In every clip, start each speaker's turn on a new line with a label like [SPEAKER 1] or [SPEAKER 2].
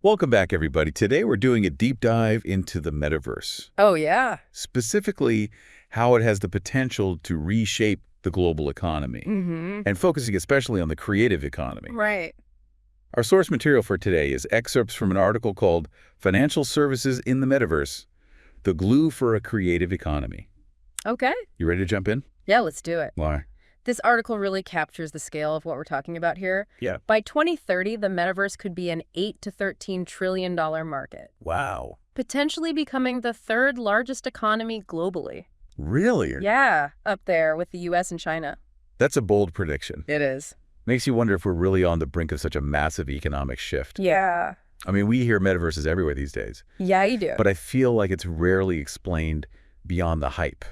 [SPEAKER 1] Welcome back, everybody. Today we're doing a deep dive into the metaverse,
[SPEAKER 2] Oh, yeah.
[SPEAKER 1] specifically how it has the potential to reshape the global economy, and focusing especially on the creative economy.
[SPEAKER 2] Right.
[SPEAKER 1] Our source material for today is excerpts from an article called Financial Services in the Metaverse, the Glue for a Creative Economy.
[SPEAKER 2] Okay.
[SPEAKER 1] You ready to jump in?
[SPEAKER 2] Yeah, let's do it.
[SPEAKER 1] Why?
[SPEAKER 2] This article really captures the scale of what we're talking about here.
[SPEAKER 1] Yeah.
[SPEAKER 2] By 2030, the metaverse could be an $8 to $13 trillion market,
[SPEAKER 1] Wow.
[SPEAKER 2] potentially becoming the third largest economy globally.
[SPEAKER 1] Really?
[SPEAKER 2] Yeah, up there with the US and China.
[SPEAKER 1] That's a bold prediction.
[SPEAKER 2] It is.
[SPEAKER 1] Makes you wonder if we're really on the brink of such a massive economic shift.
[SPEAKER 2] Yeah.
[SPEAKER 1] I mean, we hear metaverses everywhere these days,
[SPEAKER 2] Yeah, you do.
[SPEAKER 1] but I feel like it's rarely explained beyond the hype.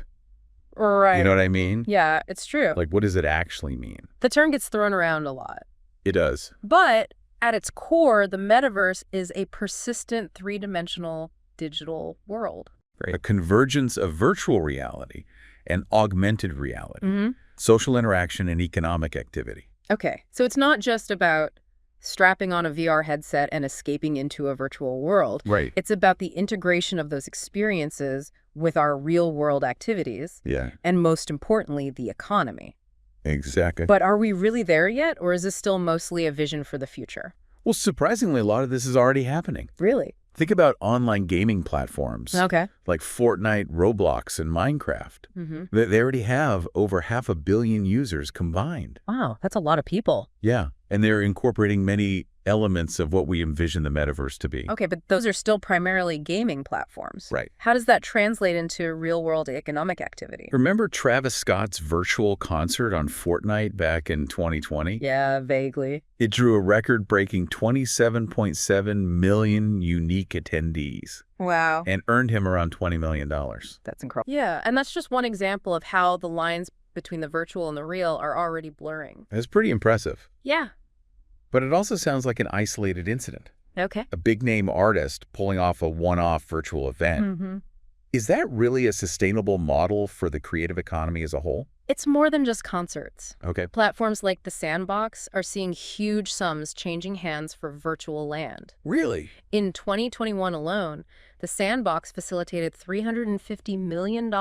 [SPEAKER 2] Right.
[SPEAKER 1] You know what I mean?
[SPEAKER 2] Yeah, it's true.
[SPEAKER 1] Like, what does it actually mean?
[SPEAKER 2] The term gets thrown around a lot.
[SPEAKER 1] It does.
[SPEAKER 2] But at its core, the metaverse is a persistent three-dimensional digital world.
[SPEAKER 1] A convergence of virtual reality and augmented reality, social interaction and economic activity.
[SPEAKER 2] Okay, so it's not just about strapping on a VR headset and escaping into a virtual world.
[SPEAKER 1] Right.
[SPEAKER 2] It's about the integration of those experiences with our real-world activities,
[SPEAKER 1] Yeah,
[SPEAKER 2] and most importantly, the economy.
[SPEAKER 1] exactly.
[SPEAKER 2] But are we really there yet, or is this still mostly a vision for the future?
[SPEAKER 1] Well, surprisingly, a lot of this is already happening.
[SPEAKER 2] Really?
[SPEAKER 1] Think about online gaming platforms
[SPEAKER 2] Okay.
[SPEAKER 1] like Fortnite, Roblox, and Minecraft. They already have over 500 million users combined.
[SPEAKER 2] Wow, that's a lot of people.
[SPEAKER 1] Yeah, and they're incorporating many elements of what we envision the metaverse to be.
[SPEAKER 2] Okay, but those are still primarily gaming platforms.
[SPEAKER 1] Right.
[SPEAKER 2] How does that translate into real-world economic activity?
[SPEAKER 1] Remember Travis Scott's virtual concert on Fortnite back in 2020?
[SPEAKER 2] Yeah, vaguely.
[SPEAKER 1] It drew a record-breaking 27.7 million unique attendees
[SPEAKER 2] Wow.
[SPEAKER 1] and earned him around $20 million.
[SPEAKER 2] That's incredible. Yeah, and that's just one example of how the lines between the virtual and the real are already blurring.
[SPEAKER 1] That's pretty impressive.
[SPEAKER 2] Yeah.
[SPEAKER 1] But it also sounds like an isolated incident.
[SPEAKER 2] Okay.
[SPEAKER 1] A big-name artist pulling off a one-off virtual event. Is that really a sustainable model for the creative economy as a whole?
[SPEAKER 2] It's more than just concerts.
[SPEAKER 1] Okay.
[SPEAKER 2] Platforms like the Sandbox are seeing huge sums changing hands for virtual land.
[SPEAKER 1] Really?
[SPEAKER 2] In 2021 alone, the Sandbox facilitated $350 million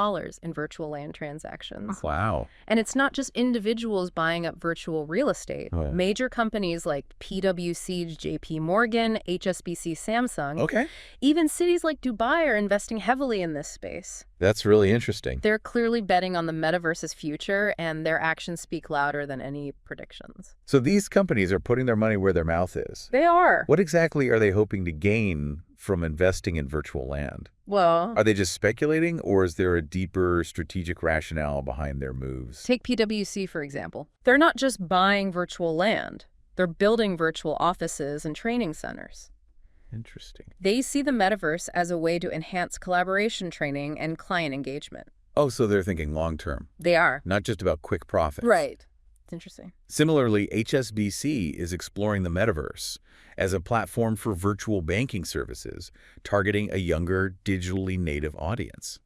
[SPEAKER 2] in virtual land transactions.
[SPEAKER 1] Wow.
[SPEAKER 2] And it's not just individuals buying up virtual real estate.
[SPEAKER 1] Oh, yeah.
[SPEAKER 2] Major companies like PwC, JP Morgan, HSBC, Samsung,
[SPEAKER 1] Okay.
[SPEAKER 2] even cities like Dubai are investing heavily in this space.
[SPEAKER 1] That's really interesting.
[SPEAKER 2] They're clearly betting on the metaverse's future, and their actions speak louder than any predictions.
[SPEAKER 1] So these companies are putting their money where their mouth is.
[SPEAKER 2] They are.
[SPEAKER 1] What exactly are they hoping to gain from investing in virtual land?
[SPEAKER 2] Well,
[SPEAKER 1] Are they just speculating, or is there a deeper strategic rationale behind their moves?
[SPEAKER 2] take PwC, for example. They're not just buying virtual land. They're building virtual offices and training centers.
[SPEAKER 1] Interesting.
[SPEAKER 2] They see the metaverse as a way to enhance collaboration training and client engagement.
[SPEAKER 1] Oh, so they're thinking long-term,
[SPEAKER 2] They are.
[SPEAKER 1] not just about quick profits.
[SPEAKER 2] Right. It's interesting.
[SPEAKER 1] Similarly, HSBC is exploring the metaverse as a platform for virtual banking services, targeting a younger, digitally native audience.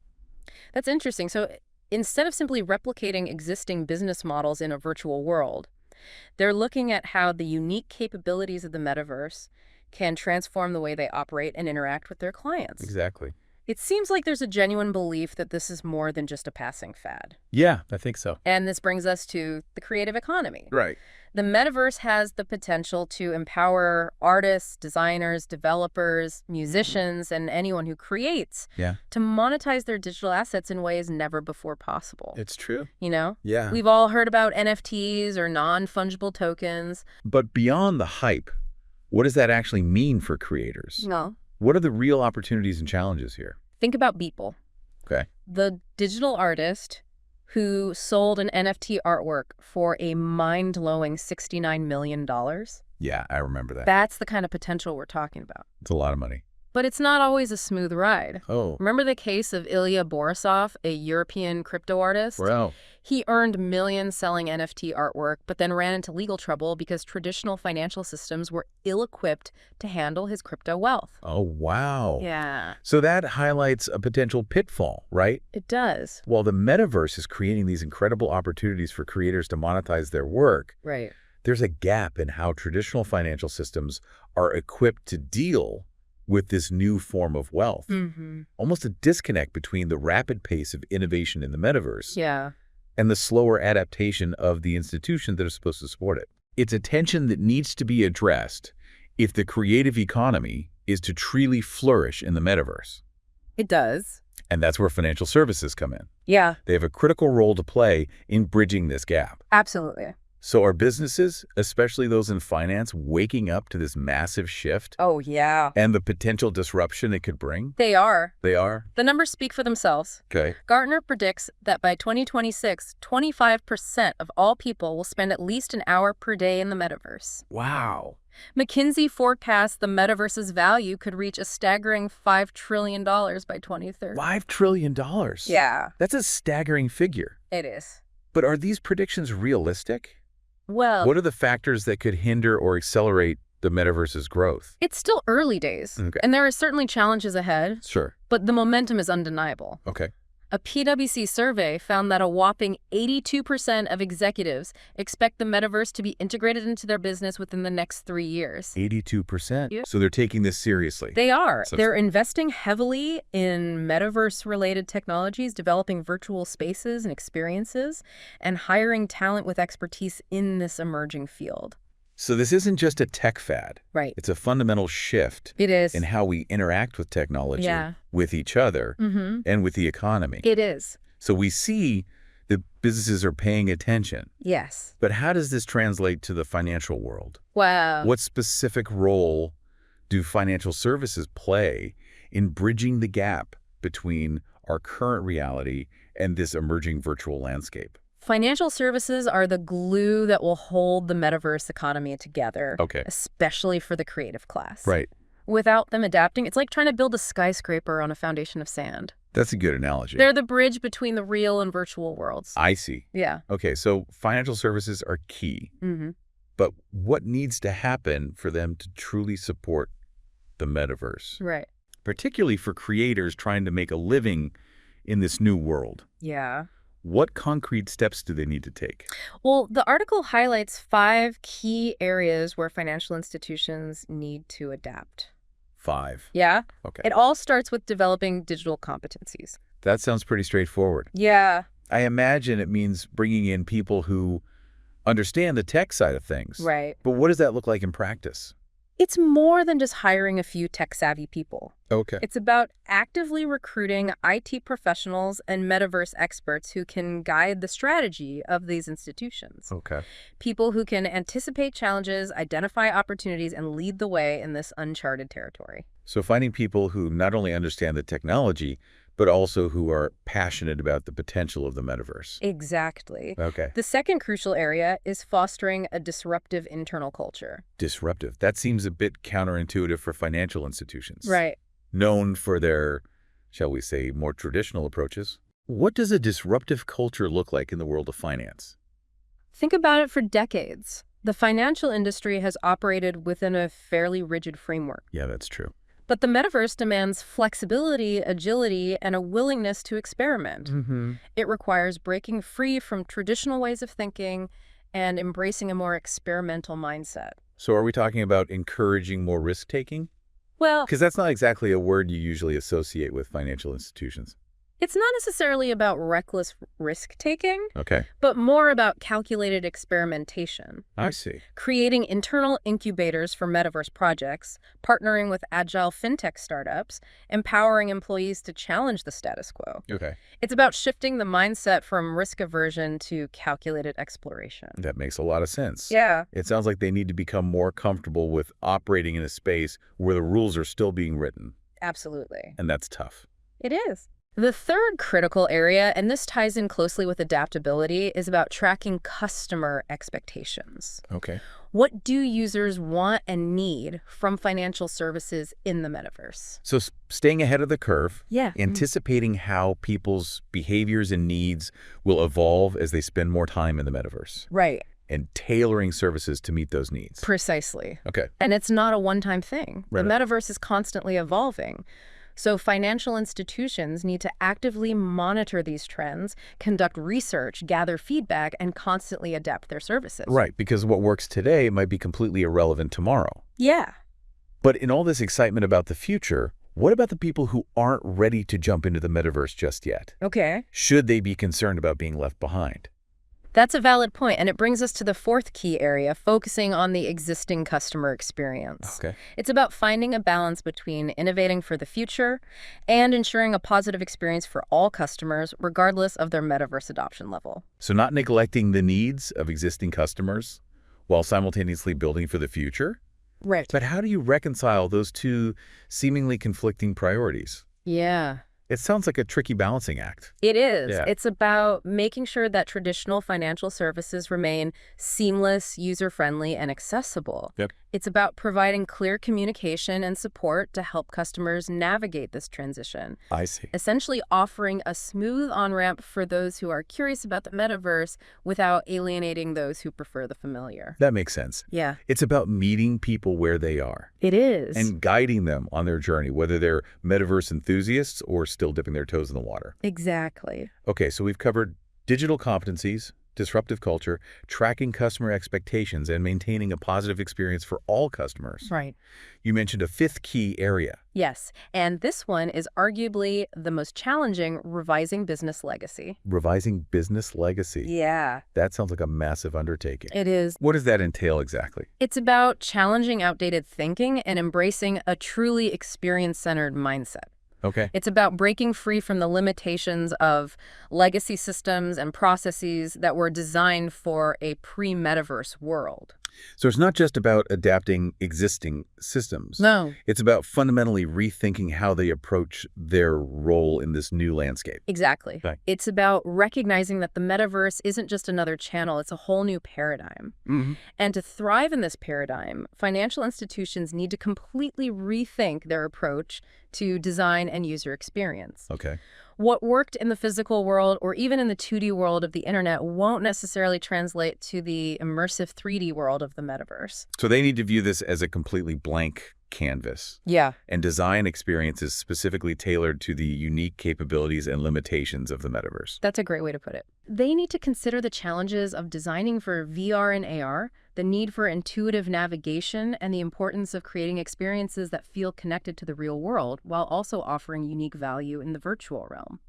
[SPEAKER 2] That's interesting. So instead of simply replicating existing business models in a virtual world, they're looking at how the unique capabilities of the metaverse can transform the way they operate and interact with their clients.
[SPEAKER 1] Exactly.
[SPEAKER 2] It seems like there's a genuine belief that this is more than just a passing fad.
[SPEAKER 1] Yeah, I think so.
[SPEAKER 2] And this brings us to the creative economy.
[SPEAKER 1] Right.
[SPEAKER 2] The metaverse has the potential to empower artists, designers, developers, musicians, and anyone who creates to monetize their digital assets in ways never before possible.
[SPEAKER 1] It's true.
[SPEAKER 2] You know?
[SPEAKER 1] Yeah.
[SPEAKER 2] We've all heard about NFTs or non-fungible tokens.
[SPEAKER 1] But beyond the hype, what does that actually mean for creators?
[SPEAKER 2] No.
[SPEAKER 1] What are the real opportunities and challenges here?
[SPEAKER 2] Think about Beeple,
[SPEAKER 1] Okay.
[SPEAKER 2] the digital artist who sold an NFT artwork for a mind-blowing $69 million.
[SPEAKER 1] Yeah, I remember that.
[SPEAKER 2] That's the kind of potential we're talking about.
[SPEAKER 1] It's a lot of money.
[SPEAKER 2] But it's not always a smooth ride.
[SPEAKER 1] Oh.
[SPEAKER 2] Remember the case of Ilya Borisov, a European crypto artist?
[SPEAKER 1] Well.
[SPEAKER 2] He earned millions selling NFT artwork, but then ran into legal trouble because traditional financial systems were ill-equipped to handle his crypto wealth.
[SPEAKER 1] Oh, wow.
[SPEAKER 2] Yeah.
[SPEAKER 1] So that highlights a potential pitfall, right?
[SPEAKER 2] It does.
[SPEAKER 1] While the metaverse is creating these incredible opportunities for creators to monetize their work,
[SPEAKER 2] Right.
[SPEAKER 1] there's a gap in how traditional financial systems are equipped to deal with this new form of wealth. Almost a disconnect between the rapid pace of innovation in the metaverse
[SPEAKER 2] Yeah.
[SPEAKER 1] and the slower adaptation of the institutions that are supposed to support it. It's a tension that needs to be addressed if the creative economy is to truly flourish in the metaverse.
[SPEAKER 2] It does.
[SPEAKER 1] And that's where financial services come in.
[SPEAKER 2] Yeah,
[SPEAKER 1] They have a critical role to play in bridging this gap.
[SPEAKER 2] absolutely.
[SPEAKER 1] So are businesses, especially those in finance, waking up to this massive shift
[SPEAKER 2] Oh, yeah.
[SPEAKER 1] and the potential disruption it could bring?
[SPEAKER 2] They are.
[SPEAKER 1] They are?
[SPEAKER 2] The numbers speak for themselves.
[SPEAKER 1] Okay.
[SPEAKER 2] Gartner predicts that by 2026, 25% of all people will spend at least an hour per day in the metaverse.
[SPEAKER 1] Wow.
[SPEAKER 2] McKinsey forecasts the metaverse's value could reach a staggering $5 trillion by 2030.
[SPEAKER 1] $5 trillion.
[SPEAKER 2] Yeah,
[SPEAKER 1] That's a staggering figure.
[SPEAKER 2] it is.
[SPEAKER 1] But are these predictions realistic?
[SPEAKER 2] Well,
[SPEAKER 1] What are the factors that could hinder or accelerate the metaverse's growth?
[SPEAKER 2] it's still early days,
[SPEAKER 1] Okay.
[SPEAKER 2] and there are certainly challenges ahead,
[SPEAKER 1] Sure.
[SPEAKER 2] but the momentum is undeniable.
[SPEAKER 1] Okay.
[SPEAKER 2] A PwC survey found that a whopping 82% of executives expect the metaverse to be integrated into their business within the next 3 years.
[SPEAKER 1] 82%.
[SPEAKER 2] Yeah.
[SPEAKER 1] So they're taking this seriously.
[SPEAKER 2] They are.
[SPEAKER 1] So-
[SPEAKER 2] They're investing heavily in metaverse-related technologies, developing virtual spaces and experiences, and hiring talent with expertise in this emerging field.
[SPEAKER 1] So this isn't just a tech fad.
[SPEAKER 2] Right.
[SPEAKER 1] It's a fundamental shift
[SPEAKER 2] It is.
[SPEAKER 1] in how we interact with technology,
[SPEAKER 2] Yeah.
[SPEAKER 1] with each other, and with the economy.
[SPEAKER 2] It is.
[SPEAKER 1] So we see that businesses are paying attention.
[SPEAKER 2] Yes.
[SPEAKER 1] But how does this translate to the financial world?
[SPEAKER 2] Wow.
[SPEAKER 1] What specific role do financial services play in bridging the gap between our current reality and this emerging virtual landscape?
[SPEAKER 2] Financial services are the glue that will hold the metaverse economy together,
[SPEAKER 1] Okay.
[SPEAKER 2] especially for the creative class.
[SPEAKER 1] Right.
[SPEAKER 2] Without them adapting, it's like trying to build a skyscraper on a foundation of sand.
[SPEAKER 1] That's a good analogy.
[SPEAKER 2] They're the bridge between the real and virtual worlds.
[SPEAKER 1] I see.
[SPEAKER 2] Yeah.
[SPEAKER 1] Okay, so financial services are key. But what needs to happen for them to truly support the metaverse,
[SPEAKER 2] Right.
[SPEAKER 1] particularly for creators trying to make a living in this new world?
[SPEAKER 2] Yeah.
[SPEAKER 1] What concrete steps do they need to take?
[SPEAKER 2] Well, the article highlights 5 key areas where financial institutions need to adapt.
[SPEAKER 1] 5.
[SPEAKER 2] Yeah.
[SPEAKER 1] Okay.
[SPEAKER 2] It all starts with developing digital competencies.
[SPEAKER 1] That sounds pretty straightforward.
[SPEAKER 2] Yeah.
[SPEAKER 1] I imagine it means bringing in people who understand the tech side of things.
[SPEAKER 2] Right.
[SPEAKER 1] But what does that look like in practice?
[SPEAKER 2] It's more than just hiring a few tech-savvy people.
[SPEAKER 1] Okay.
[SPEAKER 2] It's about actively recruiting IT professionals and metaverse experts who can guide the strategy of these institutions.
[SPEAKER 1] Okay.
[SPEAKER 2] People who can anticipate challenges, identify opportunities, and lead the way in this uncharted territory.
[SPEAKER 1] So finding people who not only understand the technology, but also who are passionate about the potential of the metaverse.
[SPEAKER 2] Exactly.
[SPEAKER 1] Okay.
[SPEAKER 2] The second crucial area is fostering a disruptive internal culture.
[SPEAKER 1] Disruptive. That seems a bit counterintuitive for financial institutions.
[SPEAKER 2] Right.
[SPEAKER 1] Known for their, shall we say, more traditional approaches. What does a disruptive culture look like in the world of finance?
[SPEAKER 2] Think about it for decades. The financial industry has operated within a fairly rigid framework.
[SPEAKER 1] Yeah, that's true.
[SPEAKER 2] But the metaverse demands flexibility, agility, and a willingness to experiment. It requires breaking free from traditional ways of thinking and embracing a more experimental mindset.
[SPEAKER 1] So are we talking about encouraging more risk-taking?
[SPEAKER 2] Well,
[SPEAKER 1] Because that's not exactly a word you usually associate with financial institutions.
[SPEAKER 2] it's not necessarily about reckless risk-taking,
[SPEAKER 1] Okay.
[SPEAKER 2] but more about calculated experimentation.
[SPEAKER 1] I see.
[SPEAKER 2] Creating internal incubators for metaverse projects, partnering with agile fintech startups, empowering employees to challenge the status quo.
[SPEAKER 1] Okay.
[SPEAKER 2] It's about shifting the mindset from risk aversion to calculated exploration.
[SPEAKER 1] That makes a lot of sense.
[SPEAKER 2] Yeah.
[SPEAKER 1] It sounds like they need to become more comfortable with operating in a space where the rules are still being written,
[SPEAKER 2] Absolutely.
[SPEAKER 1] and that's tough.
[SPEAKER 2] It is. The third critical area, and this ties in closely with adaptability, is about tracking customer expectations.
[SPEAKER 1] Okay.
[SPEAKER 2] What do users want and need from financial services in the metaverse?
[SPEAKER 1] So staying ahead of the curve,
[SPEAKER 2] Yeah.
[SPEAKER 1] anticipating how people's behaviors and needs will evolve as they spend more time in the metaverse,
[SPEAKER 2] Right.
[SPEAKER 1] and tailoring services to meet those needs.
[SPEAKER 2] Precisely.
[SPEAKER 1] Okay.
[SPEAKER 2] And it's not a one-time thing.
[SPEAKER 1] Right.
[SPEAKER 2] The metaverse is constantly evolving. So financial institutions need to actively monitor these trends, conduct research, gather feedback, and constantly adapt their services.
[SPEAKER 1] Right, because what works today might be completely irrelevant tomorrow.
[SPEAKER 2] Yeah.
[SPEAKER 1] But in all this excitement about the future, what about the people who aren't ready to jump into the metaverse just yet?
[SPEAKER 2] Okay.
[SPEAKER 1] Should they be concerned about being left behind?
[SPEAKER 2] That's a valid point, and it brings us to the fourth key area, focusing on the existing customer experience.
[SPEAKER 1] Okay.
[SPEAKER 2] It's about finding a balance between innovating for the future and ensuring a positive experience for all customers, regardless of their metaverse adoption level.
[SPEAKER 1] So not neglecting the needs of existing customers while simultaneously building for the future?
[SPEAKER 2] Right.
[SPEAKER 1] But how do you reconcile those two seemingly conflicting priorities?
[SPEAKER 2] Yeah.
[SPEAKER 1] It sounds like a tricky balancing act.
[SPEAKER 2] It is.
[SPEAKER 1] Yeah.
[SPEAKER 2] It's about making sure that traditional financial services remain seamless, user-friendly, and accessible.
[SPEAKER 1] Yep.
[SPEAKER 2] It's about providing clear communication and support to help customers navigate this transition,
[SPEAKER 1] I see.
[SPEAKER 2] essentially offering a smooth on-ramp for those who are curious about the metaverse without alienating those who prefer the familiar.
[SPEAKER 1] That makes sense.
[SPEAKER 2] Yeah,
[SPEAKER 1] It's about meeting people where they are
[SPEAKER 2] it is.
[SPEAKER 1] and guiding them on their journey, whether they're metaverse enthusiasts or still dipping their toes in the water.
[SPEAKER 2] Exactly.
[SPEAKER 1] Okay, so we've covered digital competencies, disruptive culture, tracking customer expectations, and maintaining a positive experience for all customers.
[SPEAKER 2] Right.
[SPEAKER 1] You mentioned a fifth key area.
[SPEAKER 2] Yes, and this one is arguably the most challenging, revising business legacy.
[SPEAKER 1] Revising business legacy.
[SPEAKER 2] Yeah,
[SPEAKER 1] That sounds like a massive undertaking.
[SPEAKER 2] it is.
[SPEAKER 1] What does that entail exactly?
[SPEAKER 2] It's about challenging outdated thinking and embracing a truly experience-centered mindset.
[SPEAKER 1] Okay.
[SPEAKER 2] It's about breaking free from the limitations of legacy systems and processes that were designed for a pre-metaverse world.
[SPEAKER 1] So it's not just about adapting existing systems.
[SPEAKER 2] No.
[SPEAKER 1] It's about fundamentally rethinking how they approach their role in this new landscape.
[SPEAKER 2] Exactly.
[SPEAKER 1] Okay.
[SPEAKER 2] It's about recognizing that the metaverse isn't just another channel, it's a whole new paradigm.
[SPEAKER 1] Mm-hmm.
[SPEAKER 2] And to thrive in this paradigm, financial institutions need to completely rethink their approach to design and user experience.
[SPEAKER 1] Okay.
[SPEAKER 2] What worked in the physical world or even in the 2D world of the internet won't necessarily translate to the immersive 3D world of the metaverse.
[SPEAKER 1] So they need to view this as a completely blank canvas
[SPEAKER 2] Yeah.
[SPEAKER 1] and design experiences specifically tailored to the unique capabilities and limitations of the metaverse.
[SPEAKER 2] That's a great way to put it. They need to consider the challenges of designing for VR and AR, the need for intuitive navigation, and the importance of creating experiences that feel connected to the real world while also offering unique value in the virtual realm.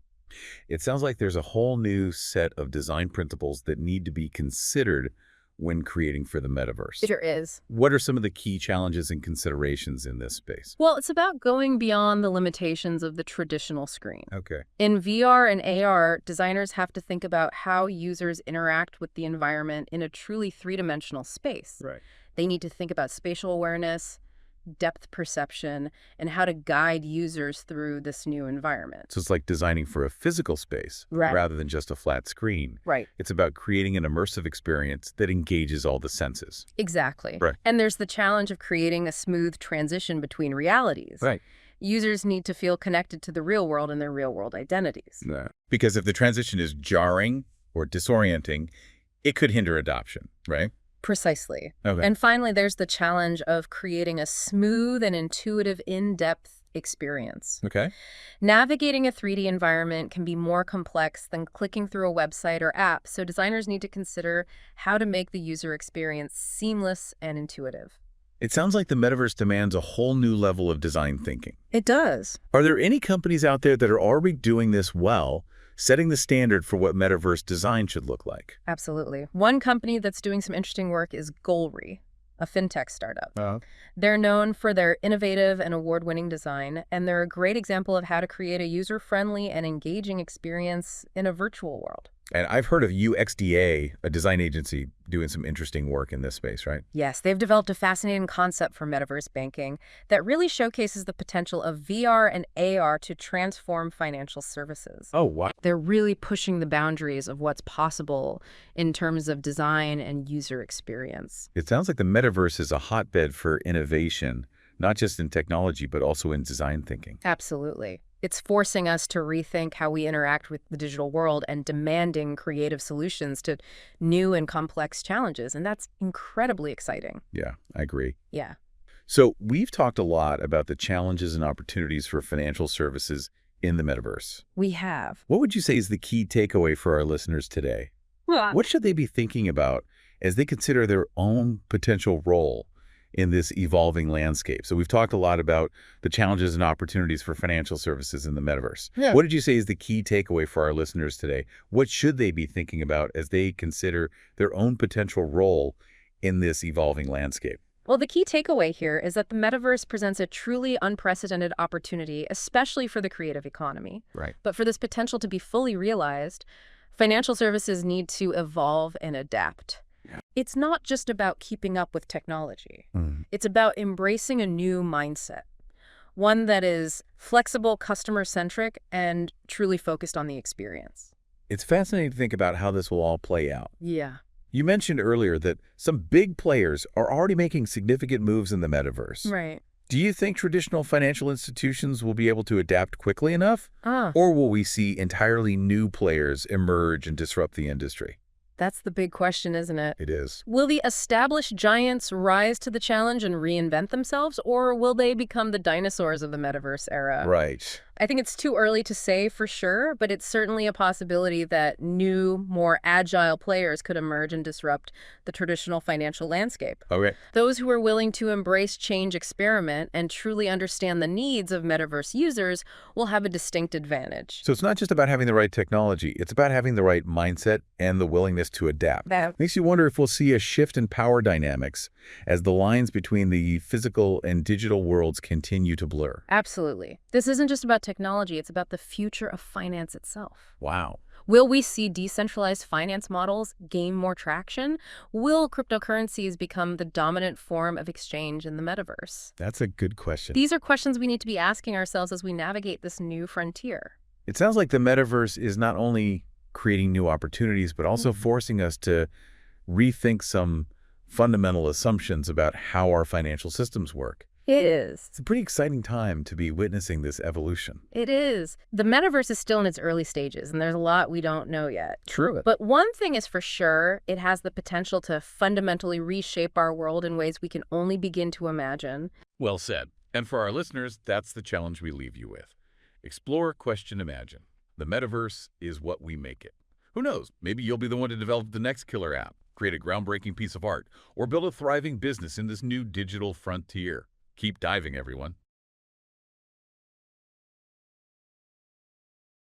[SPEAKER 1] It sounds like there's a whole new set of design principles that need to be considered when creating for the metaverse.
[SPEAKER 2] It sure is.
[SPEAKER 1] What are some of the key challenges and considerations in this space?
[SPEAKER 2] Well, it's about going beyond the limitations of the traditional screen.
[SPEAKER 1] Okay.
[SPEAKER 2] In VR and AR, designers have to think about how users interact with the environment in a truly three-dimensional space.
[SPEAKER 1] Right.
[SPEAKER 2] They need to think about spatial awareness, depth perception, and how to guide users through this new environment.
[SPEAKER 1] So it's like designing for a physical space
[SPEAKER 2] Right.
[SPEAKER 1] rather than just a flat screen.
[SPEAKER 2] Right.
[SPEAKER 1] It's about creating an immersive experience that engages all the senses.
[SPEAKER 2] Exactly.
[SPEAKER 1] Right.
[SPEAKER 2] And there's the challenge of creating a smooth transition between realities.
[SPEAKER 1] Right.
[SPEAKER 2] Users need to feel connected to the real world and their real-world identities.
[SPEAKER 1] Yeah. Because if the transition is jarring or disorienting, it could hinder adoption, right?
[SPEAKER 2] Precisely.
[SPEAKER 1] Okay.
[SPEAKER 2] And finally, there's the challenge of creating a smooth and intuitive, in-depth experience.
[SPEAKER 1] Okay.
[SPEAKER 2] Navigating a 3D environment can be more complex than clicking through a website or app, so designers need to consider how to make the user experience seamless and intuitive.
[SPEAKER 1] It sounds like the metaverse demands a whole new level of design thinking.
[SPEAKER 2] It does.
[SPEAKER 1] Are there any companies out there that are already doing this well, setting the standard for what metaverse design should look like?
[SPEAKER 2] Absolutely. One company that's doing some interesting work is Golry, a fintech startup. They're known for their innovative and award-winning design, and they're a great example of how to create a user-friendly and engaging experience in a virtual world.
[SPEAKER 1] And I've heard of UXDA, a design agency, doing some interesting work in this space, right?
[SPEAKER 2] Yes, they've developed a fascinating concept for metaverse banking that really showcases the potential of VR and AR to transform financial services.
[SPEAKER 1] Oh, wow.
[SPEAKER 2] They're really pushing the boundaries of what's possible in terms of design and user experience.
[SPEAKER 1] It sounds like the metaverse is a hotbed for innovation, not just in technology, but also in design thinking.
[SPEAKER 2] Absolutely. It's forcing us to rethink how we interact with the digital world and demanding creative solutions to new and complex challenges, and that's incredibly exciting.
[SPEAKER 1] Yeah, I agree.
[SPEAKER 2] Yeah.
[SPEAKER 1] So we've talked a lot about the challenges and opportunities for financial services in the metaverse.
[SPEAKER 2] We have.
[SPEAKER 1] What would you say is the key takeaway for our listeners today?
[SPEAKER 2] Well,
[SPEAKER 1] What should they be thinking about as they consider their own potential role in this evolving landscape? So we've talked a lot about the challenges and opportunities for financial services in the metaverse.
[SPEAKER 2] Yeah.
[SPEAKER 1] What did you say is the key takeaway for our listeners today? What should they be thinking about as they consider their own potential role in this evolving landscape?
[SPEAKER 2] Well, the key takeaway here is that the metaverse presents a truly unprecedented opportunity, especially for the creative economy.
[SPEAKER 1] Right.
[SPEAKER 2] But for this potential to be fully realized, financial services need to evolve and adapt.
[SPEAKER 1] Yeah.
[SPEAKER 2] It's not just about keeping up with technology.
[SPEAKER 1] Mm.
[SPEAKER 2] It's about embracing a new mindset, one that is flexible, customer-centric, and truly focused on the experience.
[SPEAKER 1] It's fascinating to think about how this will all play out.
[SPEAKER 2] Yeah.
[SPEAKER 1] You mentioned earlier that some big players are already making significant moves in the metaverse.
[SPEAKER 2] Right.
[SPEAKER 1] Do you think traditional financial institutions will be able to adapt quickly enough?
[SPEAKER 2] Ah,
[SPEAKER 1] Or will we see entirely new players emerge and disrupt the industry?
[SPEAKER 2] that's the big question, isn't it?
[SPEAKER 1] It is.
[SPEAKER 2] Will the established giants rise to the challenge and reinvent themselves, or will they become the dinosaurs of the metaverse era?
[SPEAKER 1] Right.
[SPEAKER 2] I think it's too early to say for sure, but it's certainly a possibility that new, more agile players could emerge and disrupt the traditional financial landscape.
[SPEAKER 1] Okay.
[SPEAKER 2] Those who are willing to embrace change, experiment, and truly understand the needs of metaverse users will have a distinct advantage.
[SPEAKER 1] So it's not just about having the right technology. It's about having the right mindset and the willingness to adapt.
[SPEAKER 2] That
[SPEAKER 1] Makes you wonder if we'll see a shift in power dynamics as the lines between the physical and digital worlds continue to blur.
[SPEAKER 2] Absolutely. This isn't just about technology, it's about the future of finance itself.
[SPEAKER 1] Wow.
[SPEAKER 2] Will we see decentralized finance models gain more traction? Will cryptocurrencies become the dominant form of exchange in the metaverse?
[SPEAKER 1] That's a good question.
[SPEAKER 2] These are questions we need to be asking ourselves as we navigate this new frontier.
[SPEAKER 1] It sounds like the metaverse is not only creating new opportunities, but also forcing us to rethink some fundamental assumptions about how our financial systems work.
[SPEAKER 2] It is.
[SPEAKER 1] It's a pretty exciting time to be witnessing this evolution.
[SPEAKER 2] It is. The metaverse is still in its early stages, and there's a lot we don't know yet.
[SPEAKER 1] True.
[SPEAKER 2] But one thing is for sure, it has the potential to fundamentally reshape our world in ways we can only begin to imagine.
[SPEAKER 1] Well said. And for our listeners, that's the challenge we leave you with. Explore, question, imagine. The metaverse is what we make it. Who knows? Maybe you'll be the one to develop the next killer app, create a groundbreaking piece of art, or build a thriving business in this new digital frontier. Keep diving, everyone.